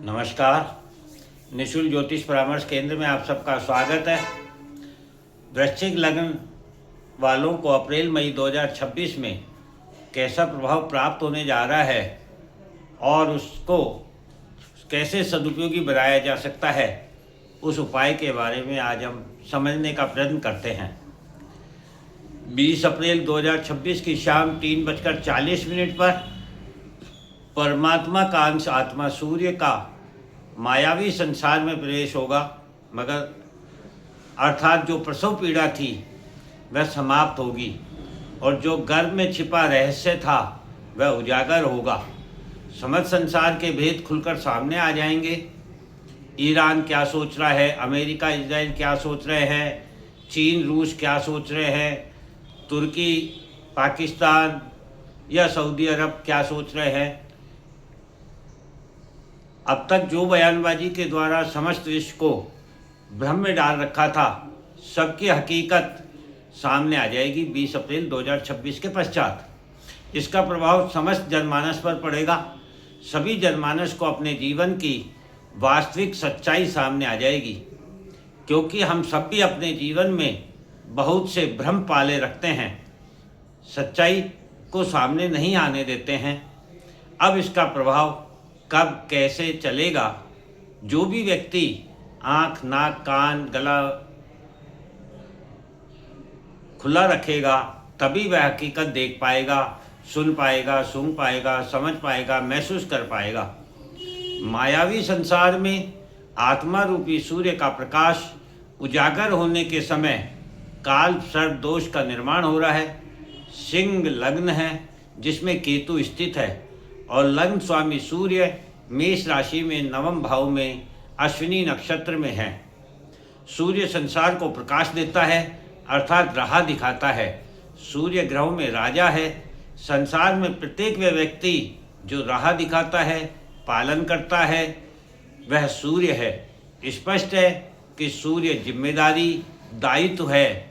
नमस्कार। निःशुल्क ज्योतिष परामर्श केंद्र में आप सबका स्वागत है। वृश्चिक लग्न वालों को अप्रैल मई 2026 में कैसा प्रभाव प्राप्त होने जा रहा है और उसको कैसे सदुपयोगी बनाया जा सकता है, उस उपाय के बारे में आज हम समझने का प्रयत्न करते हैं। 20 अप्रैल 2026 की शाम 3:40 पर परमात्मा का अंश आत्मा सूर्य का मायावी संसार में प्रवेश होगा, मगर अर्थात जो प्रसव पीड़ा थी वह समाप्त होगी और जो गर्भ में छिपा रहस्य था वह उजागर होगा। समस्त संसार के भेद खुलकर सामने आ जाएंगे। ईरान क्या सोच रहा है, अमेरिका इजराइल क्या सोच रहे हैं, चीन रूस क्या सोच रहे हैं, तुर्की पाकिस्तान या सऊदी अरब क्या सोच रहे हैं। अब तक जो बयानबाजी के द्वारा समस्त विश्व को भ्रम में डाल रखा था, सबकी हकीकत सामने आ जाएगी 20 अप्रैल 2026 के पश्चात। इसका प्रभाव समस्त जनमानस पर पड़ेगा। सभी जनमानस को अपने जीवन की वास्तविक सच्चाई सामने आ जाएगी, क्योंकि हम सब भी अपने जीवन में बहुत से भ्रम पाले रखते हैं, सच्चाई को सामने नहीं आने देते हैं। अब इसका प्रभाव कब कैसे चलेगा, जो भी व्यक्ति आँख नाक कान गला खुला रखेगा तभी वह हकीकत देख पाएगा, सुन पाएगा, सूंघ पाएगा, समझ पाएगा, महसूस कर पाएगा। मायावी संसार में आत्मा रूपी सूर्य का प्रकाश उजागर होने के समय काल सर्प दोष का निर्माण हो रहा है। सिंह लग्न है जिसमें केतु स्थित है और लग्न स्वामी सूर्य मेष राशि में नवम भाव में अश्विनी नक्षत्र में है। सूर्य संसार को प्रकाश देता है, अर्थात राह दिखाता है। सूर्य ग्रहों में राजा है। संसार में प्रत्येक वह व्यक्ति जो राह दिखाता है, पालन करता है, वह सूर्य है। स्पष्ट है कि सूर्य जिम्मेदारी दायित्व है,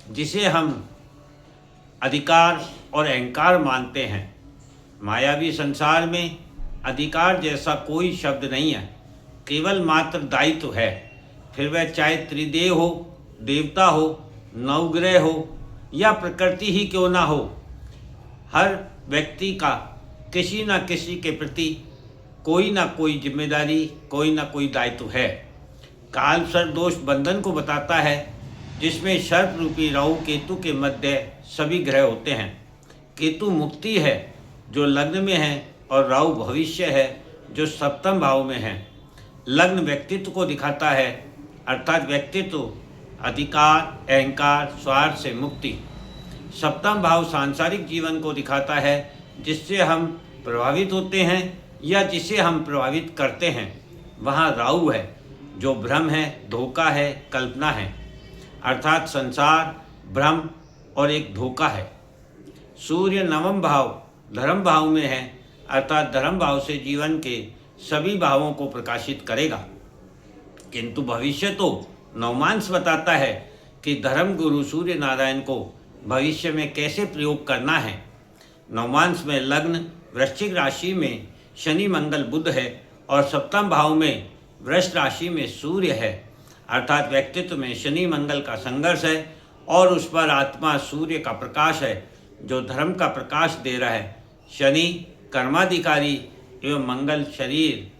जिसे हम अधिकार और अहंकार मानते हैं। मायावी संसार में अधिकार जैसा कोई शब्द नहीं है, केवल मात्र दायित्व है। फिर वह चाहे त्रिदेव हो, देवता हो, नवग्रह हो या प्रकृति ही क्यों ना हो, हर व्यक्ति का किसी न किसी के प्रति कोई ना कोई जिम्मेदारी, कोई ना कोई दायित्व है। काल सर्प दोष बंधन को बताता है, जिसमें सर्प रूपी राहु केतु के मध्य सभी ग्रह होते हैं। केतु मुक्ति है जो लग्न में है और राहु भविष्य है जो सप्तम भाव में है। लग्न व्यक्तित्व को दिखाता है, अर्थात व्यक्तित्व, अधिकार, अहंकार, स्वार्थ से मुक्ति। सप्तम भाव सांसारिक जीवन को दिखाता है, जिससे हम प्रभावित होते हैं या जिसे हम प्रभावित करते हैं। वहाँ राहु है जो भ्रम है, धोखा है, कल्पना है, अर्थात संसार भ्रम और एक धोखा है। सूर्य नवम भाव धर्म भाव में है, अर्थात धर्म भाव से जीवन के सभी भावों को प्रकाशित करेगा। किंतु भविष्य तो नवमांश बताता है कि धर्म गुरु सूर्य नारायण को भविष्य में कैसे प्रयोग करना है। नवमांश में लग्न वृश्चिक राशि में शनि मंगल बुध है और सप्तम भाव में वृष राशि में सूर्य है, अर्थात व्यक्तित्व में शनि मंगल का संघर्ष है और उस पर आत्मा सूर्य का प्रकाश है जो धर्म का प्रकाश दे रहा है। शनि कर्माधिकारी एवं मंगल शरीर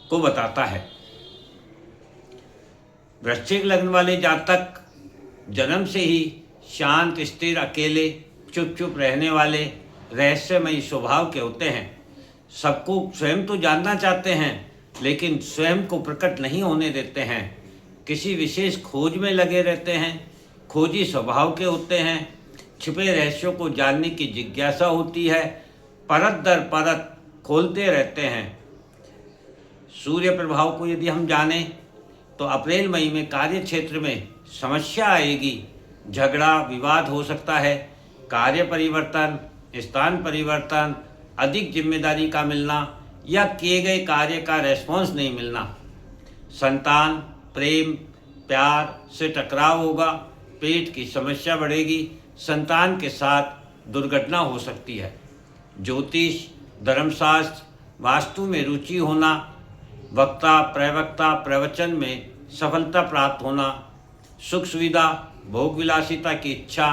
को बताता है। वृश्चिक लग्न वाले जातक जन्म से ही शांत, स्थिर, अकेले, चुप चुप रहने वाले, रहस्यमयी स्वभाव के होते हैं। सबको स्वयं तो जानना चाहते हैं, लेकिन स्वयं को प्रकट नहीं होने देते हैं। किसी विशेष खोज में लगे रहते हैं, खोजी स्वभाव के होते हैं। छिपे रहस्यों को जानने की जिज्ञासा होती है, परत दर परत खोलते रहते हैं। सूर्य प्रभाव को यदि हम जानें तो अप्रैल मई में कार्य क्षेत्र में समस्या आएगी, झगड़ा विवाद हो सकता है, कार्य परिवर्तन, स्थान परिवर्तन, अधिक जिम्मेदारी का मिलना या किए गए कार्य का रेस्पॉन्स नहीं मिलना। संतान, प्रेम, प्यार से टकराव होगा, पेट की समस्या बढ़ेगी, संतान के साथ दुर्घटना हो सकती है। ज्योतिष, धर्मशास्त्र, वास्तु में रुचि होना, वक्ता प्रवक्ता प्रवचन में सफलता प्राप्त होना, सुख सुविधा भोग विलासिता की इच्छा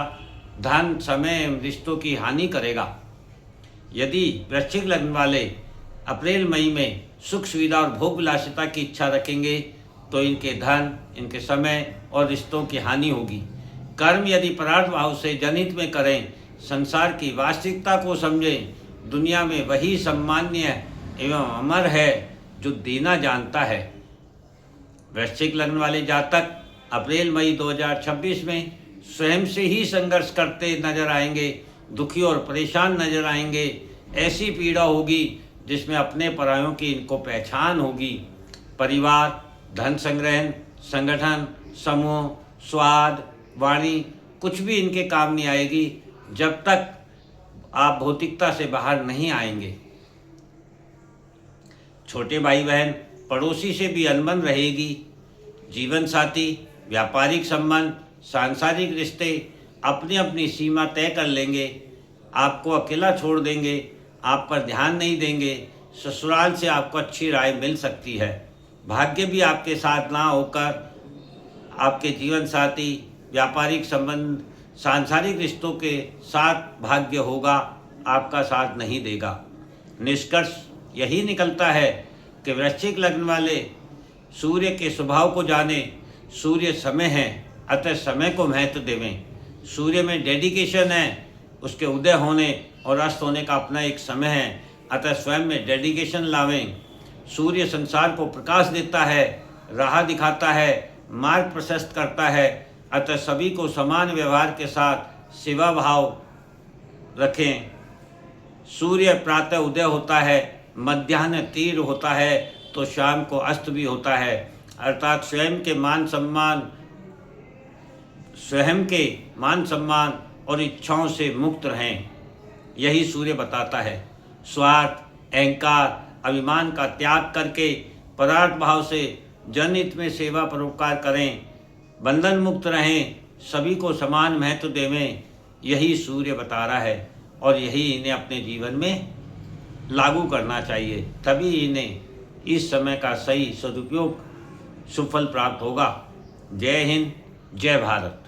धन समय एवं रिश्तों की हानि करेगा। यदि वृश्चिक लग्न वाले अप्रैल मई में सुख सुविधा और भोग विलासिता की इच्छा रखेंगे तो इनके धन, इनके समय और रिश्तों की हानि होगी। कर्म यदि परार्थ भाव से जनहित में करें, संसार की वास्तविकता को समझें, दुनिया में वही सम्मान्य एवं अमर है जो देना जानता है। वृश्चिक लग्न वाले जातक अप्रैल मई 2026 में स्वयं से ही संघर्ष करते नजर आएंगे, दुखी और परेशान नजर आएंगे। ऐसी पीड़ा होगी जिसमें अपने परायों की इनको पहचान होगी। परिवार, धन संग्रहण, संगठन, समूह, स्वाद, वाणी कुछ भी इनके काम नहीं आएगी जब तक आप भौतिकता से बाहर नहीं आएंगे। छोटे भाई बहन, पड़ोसी से भी अनबन रहेगी। जीवन साथी, व्यापारिक संबंध, सांसारिक रिश्ते अपनी अपनी सीमा तय कर लेंगे, आपको अकेला छोड़ देंगे, आप पर ध्यान नहीं देंगे। ससुराल से आपको अच्छी राय मिल सकती है। भाग्य भी आपके साथ ना होकर आपके जीवन साथी, व्यापारिक संबंध, सांसारिक रिश्तों के साथ भाग्य होगा, आपका साथ नहीं देगा। निष्कर्ष यही निकलता है कि वृश्चिक लग्न वाले सूर्य के स्वभाव को जाने। सूर्य समय है, अतः समय को महत्व देवें। सूर्य में डेडिकेशन है, उसके उदय होने और अस्त होने का अपना एक समय है, अतः स्वयं में डेडिकेशन लावें। सूर्य संसार को प्रकाश देता है, राह दिखाता है, मार्ग प्रशस्त करता है, अतः सभी को समान व्यवहार के साथ सेवा भाव रखें। सूर्य प्रातः उदय होता है, मध्याह्न तीर होता है तो शाम को अस्त भी होता है, अर्थात स्वयं के मान सम्मान और इच्छाओं से मुक्त रहें। यही सूर्य बताता है। स्वार्थ, अहंकार, अभिमान का त्याग करके परार्थ भाव से जनहित में सेवा परोपकार करें, बंधन मुक्त रहें, सभी को समान महत्व देवें। यही सूर्य बता रहा है और यही इन्हें अपने जीवन में लागू करना चाहिए, तभी इन्हें इस समय का सही सदुपयोग सुफल प्राप्त होगा। जय हिंद, जय भारत।